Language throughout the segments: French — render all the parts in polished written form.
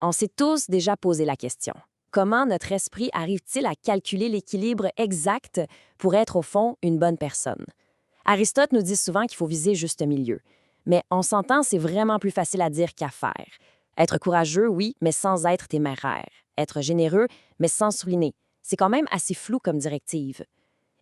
On s'est tous déjà posé la question. Comment notre esprit arrive-t-il à calculer l'équilibre exact pour être, au fond, une bonne personne? Aristote nous dit souvent qu'il faut viser juste milieu. Mais on s'entend, c'est vraiment plus facile à dire qu'à faire. Être courageux, oui, mais sans être téméraire. Être généreux, mais sans surliner. C'est quand même assez flou comme directive.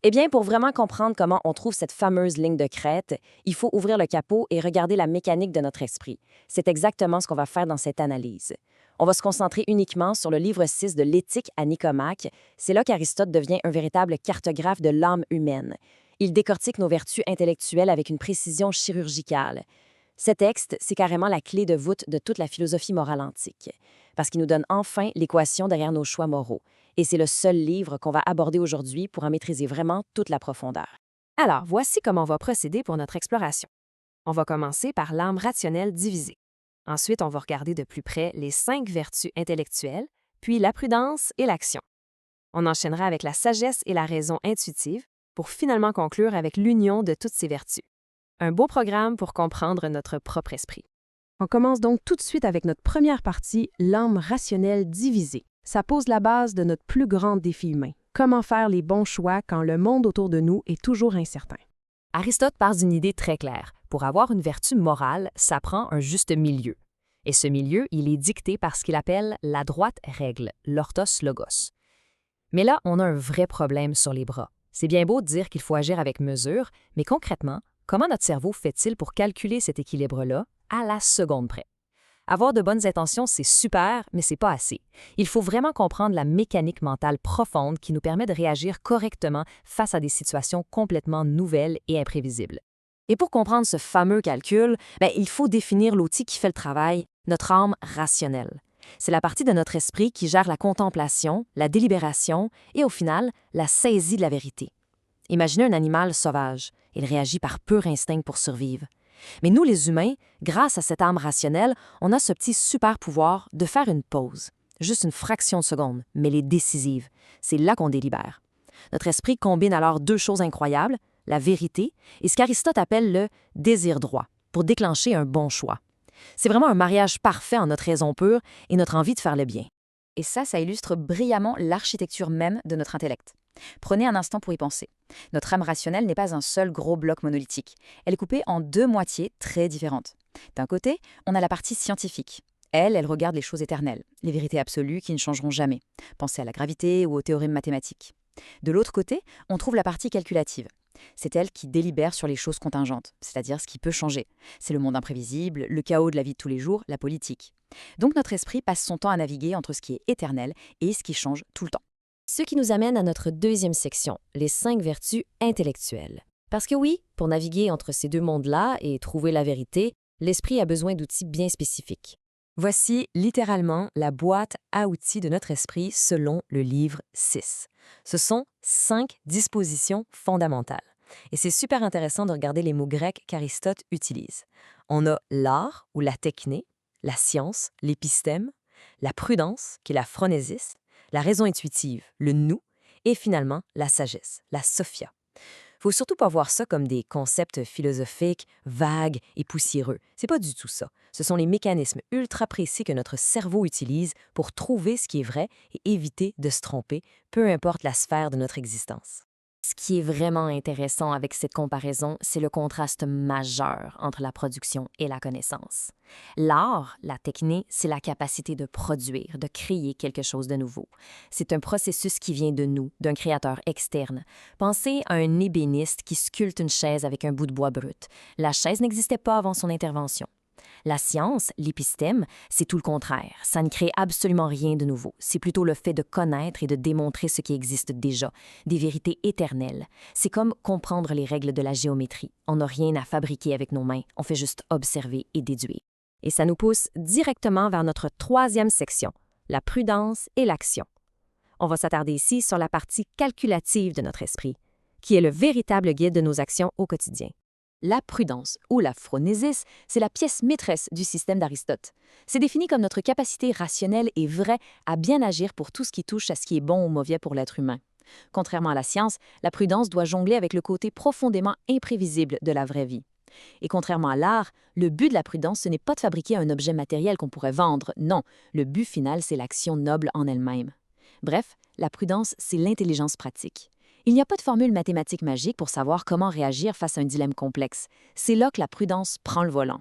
Eh bien, pour vraiment comprendre comment on trouve cette fameuse ligne de crête, il faut ouvrir le capot et regarder la mécanique de notre esprit. C'est exactement ce qu'on va faire dans cette analyse. On va se concentrer uniquement sur le livre 6 de l'Éthique à Nicomaque. C'est là qu'Aristote devient un véritable cartographe de l'âme humaine. Il décortique nos vertus intellectuelles avec une précision chirurgicale. Ce texte, c'est carrément la clé de voûte de toute la philosophie morale antique, parce qu'il nous donne enfin l'équation derrière nos choix moraux. Et c'est le seul livre qu'on va aborder aujourd'hui pour en maîtriser vraiment toute la profondeur. Alors, voici comment on va procéder pour notre exploration. On va commencer par l'âme rationnelle divisée. Ensuite, on va regarder de plus près les 5 vertus intellectuelles, puis la prudence et l'action. On enchaînera avec la sagesse et la raison intuitive pour finalement conclure avec l'union de toutes ces vertus. Un beau programme pour comprendre notre propre esprit. On commence donc tout de suite avec notre première partie, l'âme rationnelle divisée. Ça pose la base de notre plus grand défi humain. Comment faire les bons choix quand le monde autour de nous est toujours incertain? Aristote part d'une idée très claire. Pour avoir une vertu morale, ça prend un juste milieu. Et ce milieu, il est dicté par ce qu'il appelle la droite règle, l'orthos logos. Mais là, on a un vrai problème sur les bras. C'est bien beau de dire qu'il faut agir avec mesure, mais concrètement, comment notre cerveau fait-il pour calculer cet équilibre-là à la seconde près? Avoir de bonnes intentions, c'est super, mais c'est pas assez. Il faut vraiment comprendre la mécanique mentale profonde qui nous permet de réagir correctement face à des situations complètement nouvelles et imprévisibles. Et pour comprendre ce fameux calcul, il faut définir l'outil qui fait le travail, notre âme rationnelle. C'est la partie de notre esprit qui gère la contemplation, la délibération et, au final, la saisie de la vérité. Imaginez un animal sauvage. Il réagit par pur instinct pour survivre. Mais nous, les humains, grâce à cette âme rationnelle, on a ce petit super pouvoir de faire une pause. Juste une fraction de seconde, mais elle est décisive. C'est là qu'on délibère. Notre esprit combine alors deux choses incroyables, la vérité et ce qu'Aristote appelle le désir droit, pour déclencher un bon choix. C'est vraiment un mariage parfait en notre raison pure et notre envie de faire le bien. Et ça illustre brillamment l'architecture même de notre intellect. Prenez un instant pour y penser. Notre âme rationnelle n'est pas un seul gros bloc monolithique. Elle est coupée en deux moitiés très différentes. D'un côté, on a la partie scientifique. Elle regarde les choses éternelles, les vérités absolues qui ne changeront jamais. Pensez à la gravité ou aux théorèmes mathématiques. De l'autre côté, on trouve la partie calculative. C'est elle qui délibère sur les choses contingentes, c'est-à-dire ce qui peut changer. C'est le monde imprévisible, le chaos de la vie de tous les jours, la politique. Donc notre esprit passe son temps à naviguer entre ce qui est éternel et ce qui change tout le temps. Ce qui nous amène à notre deuxième section, les 5 vertus intellectuelles. Parce que oui, pour naviguer entre ces deux mondes-là et trouver la vérité, l'esprit a besoin d'outils bien spécifiques. Voici littéralement la boîte à outils de notre esprit selon le livre 6. Ce sont 5 dispositions fondamentales. Et c'est super intéressant de regarder les mots grecs qu'Aristote utilise. On a l'art ou la techné, la science, l'épistème, la prudence, qui est la phronésis, la raison intuitive, le nous, et finalement la sagesse, la sophia. Faut surtout pas voir ça comme des concepts philosophiques, vagues et poussiéreux. C'est pas du tout ça. Ce sont les mécanismes ultra précis que notre cerveau utilise pour trouver ce qui est vrai et éviter de se tromper, peu importe la sphère de notre existence. Ce qui est vraiment intéressant avec cette comparaison, c'est le contraste majeur entre la production et la connaissance. L'art, la technique, c'est la capacité de produire, de créer quelque chose de nouveau. C'est un processus qui vient de nous, d'un créateur externe. Pensez à un ébéniste qui sculpte une chaise avec un bout de bois brut. La chaise n'existait pas avant son intervention. La science, l'épistème, c'est tout le contraire. Ça ne crée absolument rien de nouveau. C'est plutôt le fait de connaître et de démontrer ce qui existe déjà, des vérités éternelles. C'est comme comprendre les règles de la géométrie. On n'a rien à fabriquer avec nos mains, on fait juste observer et déduire. Et ça nous pousse directement vers notre troisième section, la prudence et l'action. On va s'attarder ici sur la partie calculative de notre esprit, qui est le véritable guide de nos actions au quotidien. La prudence, ou la phronésis, c'est la pièce maîtresse du système d'Aristote. C'est défini comme notre capacité rationnelle et vraie à bien agir pour tout ce qui touche à ce qui est bon ou mauvais pour l'être humain. Contrairement à la science, la prudence doit jongler avec le côté profondément imprévisible de la vraie vie. Et contrairement à l'art, le but de la prudence, ce n'est pas de fabriquer un objet matériel qu'on pourrait vendre, non, le but final, c'est l'action noble en elle-même. Bref, la prudence, c'est l'intelligence pratique. Il n'y a pas de formule mathématique magique pour savoir comment réagir face à un dilemme complexe. C'est là que la prudence prend le volant.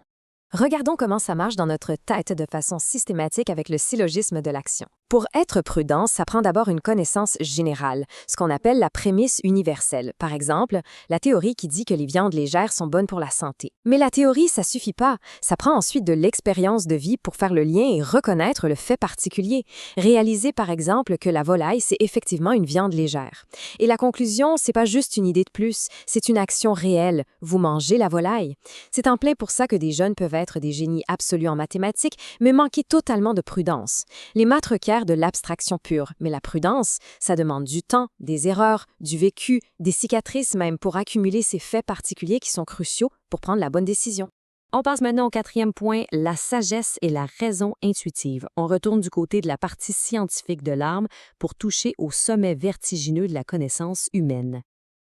Regardons comment ça marche dans notre tête de façon systématique avec le syllogisme de l'action. Pour être prudent, ça prend d'abord une connaissance générale, ce qu'on appelle la prémisse universelle. Par exemple, la théorie qui dit que les viandes légères sont bonnes pour la santé. Mais la théorie, ça suffit pas. Ça prend ensuite de l'expérience de vie pour faire le lien et reconnaître le fait particulier. Réaliser, par exemple, que la volaille, c'est effectivement une viande légère. Et la conclusion, c'est pas juste une idée de plus, c'est une action réelle. Vous mangez la volaille. C'est en plein pour ça que des jeunes peuvent être des génies absolus en mathématiques, mais manquer totalement de prudence. Les maths requièrent de l'abstraction pure, mais la prudence, ça demande du temps, des erreurs, du vécu, des cicatrices même pour accumuler ces faits particuliers qui sont cruciaux pour prendre la bonne décision. On passe maintenant au 4e point, la sagesse et la raison intuitive. On retourne du côté de la partie scientifique de l'arme pour toucher au sommet vertigineux de la connaissance humaine.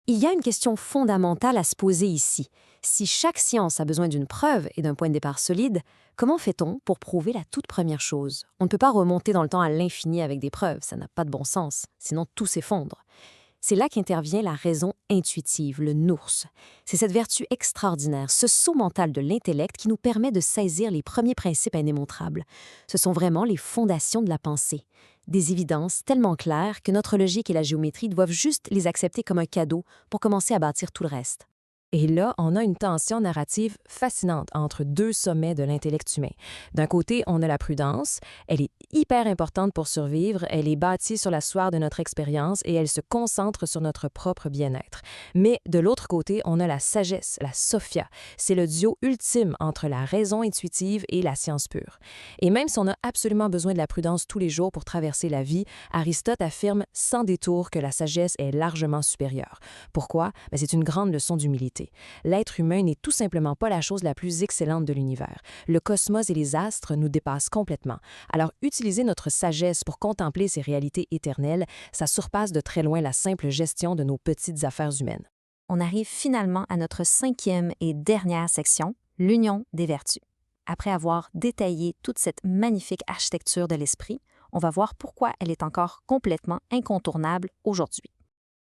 Il y a une question fondamentale à se poser ici. Si chaque science a besoin d'une preuve et d'un point de départ solide, comment fait-on pour prouver la toute première chose? On ne peut pas remonter dans le temps à l'infini avec des preuves, ça n'a pas de bon sens, sinon tout s'effondre. C'est là qu'intervient la raison intuitive, le nous. C'est cette vertu extraordinaire, ce saut mental de l'intellect qui nous permet de saisir les premiers principes indémontrables. Ce sont vraiment les fondations de la pensée. Des évidences tellement claires que notre logique et la géométrie doivent juste les accepter comme un cadeau pour commencer à bâtir tout le reste. Et là, on a une tension narrative fascinante entre deux sommets de l'intellect humain. D'un côté, on a la prudence. Elle est hyper importante pour survivre. Elle est bâtie sur la sueur de notre expérience et elle se concentre sur notre propre bien-être. Mais de l'autre côté, on a la sagesse, la Sophia. C'est le duo ultime entre la raison intuitive et la science pure. Et même si on a absolument besoin de la prudence tous les jours pour traverser la vie, Aristote affirme sans détour que la sagesse est largement supérieure. Pourquoi? C'est une grande leçon d'humilité. L'être humain n'est tout simplement pas la chose la plus excellente de l'univers. Le cosmos et les astres nous dépassent complètement. Alors, utiliser notre sagesse pour contempler ces réalités éternelles, ça surpasse de très loin la simple gestion de nos petites affaires humaines. On arrive finalement à notre 5e et dernière section, l'union des vertus. Après avoir détaillé toute cette magnifique architecture de l'esprit, on va voir pourquoi elle est encore complètement incontournable aujourd'hui.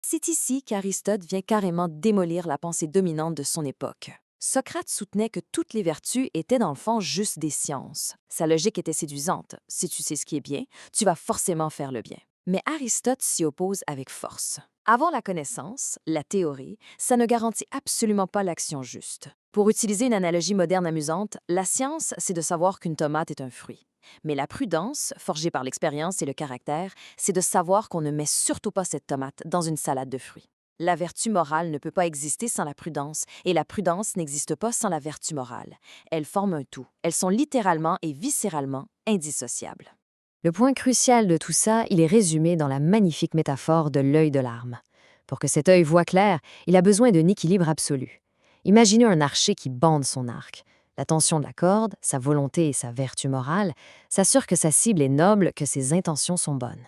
C'est ici qu'Aristote vient carrément démolir la pensée dominante de son époque. Socrate soutenait que toutes les vertus étaient dans le fond juste des sciences. Sa logique était séduisante. Si tu sais ce qui est bien, tu vas forcément faire le bien. Mais Aristote s'y oppose avec force. Avoir la connaissance, la théorie, ça ne garantit absolument pas l'action juste. Pour utiliser une analogie moderne amusante, la science, c'est de savoir qu'une tomate est un fruit. Mais la prudence, forgée par l'expérience et le caractère, c'est de savoir qu'on ne met surtout pas cette tomate dans une salade de fruits. La vertu morale ne peut pas exister sans la prudence, et la prudence n'existe pas sans la vertu morale. Elles forment un tout. Elles sont littéralement et viscéralement indissociables. Le point crucial de tout ça, il est résumé dans la magnifique métaphore de l'œil de l'arme. Pour que cet œil voie clair, il a besoin d'un équilibre absolu. Imaginez un archer qui bande son arc. La tension de la corde, sa volonté et sa vertu morale s'assurent que sa cible est noble, que ses intentions sont bonnes.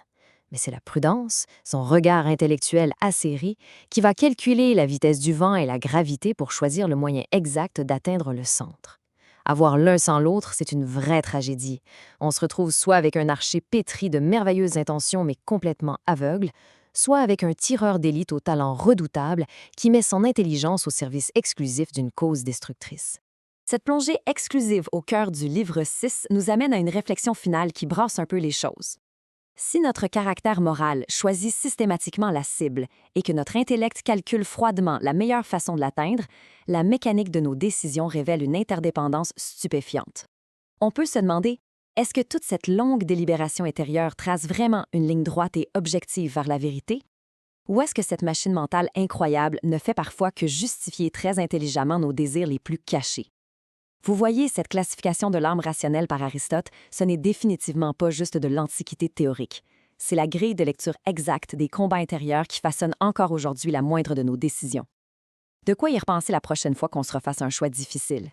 Mais c'est la prudence, son regard intellectuel acéré, qui va calculer la vitesse du vent et la gravité pour choisir le moyen exact d'atteindre le centre. Avoir l'un sans l'autre, c'est une vraie tragédie. On se retrouve soit avec un archer pétri de merveilleuses intentions mais complètement aveugle, soit avec un tireur d'élite au talent redoutable qui met son intelligence au service exclusif d'une cause destructrice. Cette plongée exclusive au cœur du livre 6 nous amène à une réflexion finale qui brasse un peu les choses. Si notre caractère moral choisit systématiquement la cible et que notre intellect calcule froidement la meilleure façon de l'atteindre, la mécanique de nos décisions révèle une interdépendance stupéfiante. On peut se demander, est-ce que toute cette longue délibération intérieure trace vraiment une ligne droite et objective vers la vérité? Ou est-ce que cette machine mentale incroyable ne fait parfois que justifier très intelligemment nos désirs les plus cachés? Vous voyez, cette classification de l'âme rationnelle par Aristote, ce n'est définitivement pas juste de l'antiquité théorique. C'est la grille de lecture exacte des combats intérieurs qui façonne encore aujourd'hui la moindre de nos décisions. De quoi y repenser la prochaine fois qu'on se refasse un choix difficile.